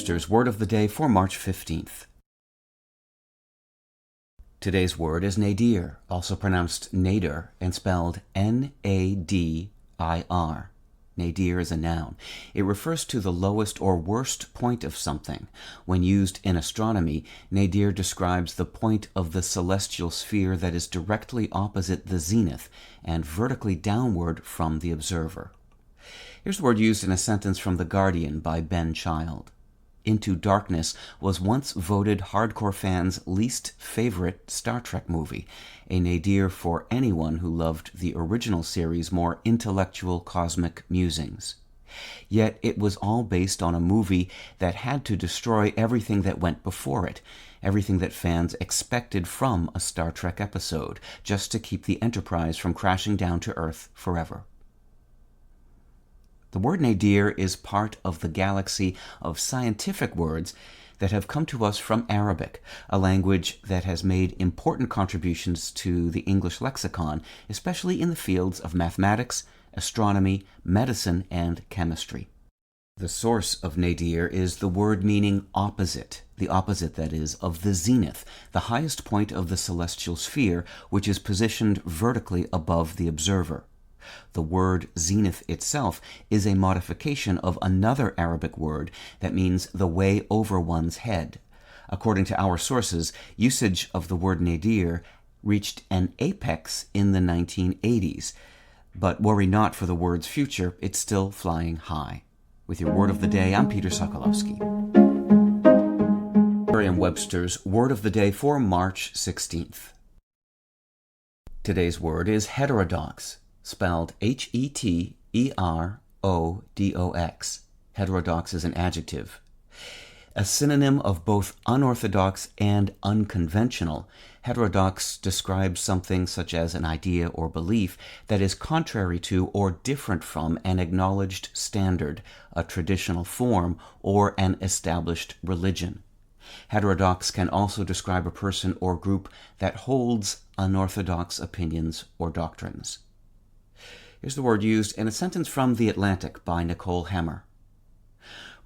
Merriam-Webster's Word of the Day for March 15th. Today's word is nadir, also pronounced nadir and spelled N-A-D-I-R. Nadir is a noun. It refers to the lowest or worst point of something. When used in astronomy, nadir describes the point of the celestial sphere that is directly opposite the zenith and vertically downward from the observer. Here's the word used in a sentence from The Guardian by Ben Child. Into Darkness was once voted hardcore fans' least favorite Star Trek movie, a nadir for anyone who loved the original series' more intellectual cosmic musings. Yet it was all based on a movie that had to destroy everything that went before it, everything that fans expected from a Star Trek episode, just to keep the Enterprise from crashing down to Earth forever. The word nadir is part of the galaxy of scientific words that have come to us from Arabic, a language that has made important contributions to the English lexicon, especially in the fields of mathematics, astronomy, medicine, and chemistry. The source of nadir is the word meaning opposite, the opposite, that is, of the zenith, the highest point of the celestial sphere, which is positioned vertically above the observer. The word zenith itself is a modification of another Arabic word that means the way over one's head. According to our sources, usage of the word nadir reached an apex in the 1980s. But worry not for the word's future, it's still flying high. With your Word of the Day, I'm Peter Sokolowski. Merriam-Webster's Word of the Day for March 16th. Today's word is heterodox, spelled H-E-T-E-R-O-D-O-X. Heterodox is an adjective. A synonym of both unorthodox and unconventional, heterodox describes something such as an idea or belief that is contrary to or different from an acknowledged standard, a traditional form, or an established religion. Heterodox can also describe a person or group that holds unorthodox opinions or doctrines. Here's the word used in a sentence from The Atlantic by Nicole Hemmer.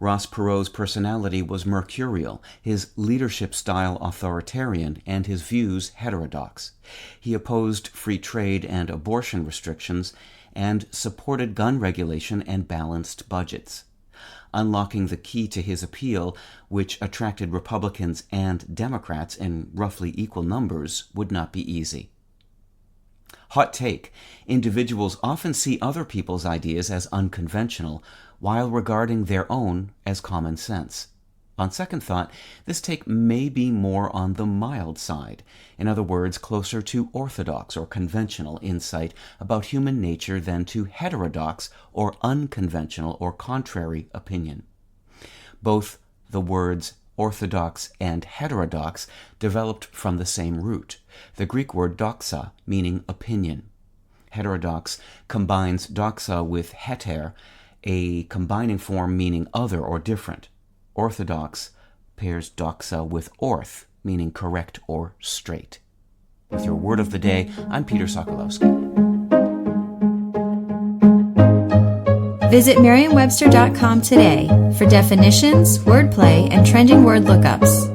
Ross Perot's personality was mercurial, his leadership style authoritarian, and his views heterodox. He opposed free trade and abortion restrictions, and supported gun regulation and balanced budgets. Unlocking the key to his appeal, which attracted Republicans and Democrats in roughly equal numbers, would not be easy. Hot take. Individuals often see other people's ideas as unconventional, while regarding their own as common sense. On second thought, this take may be more on the mild side, in other words, closer to orthodox or conventional insight about human nature than to heterodox or unconventional or contrary opinion. Both the words orthodox and heterodox developed from the same root, the Greek word doxa, meaning opinion. Heterodox combines doxa with heter, a combining form meaning other or different. Orthodox pairs doxa with orth, meaning correct or straight. With your Word of the Day, I'm Peter Sokolowski. Visit Merriam-Webster.com today for definitions, wordplay, and trending word lookups.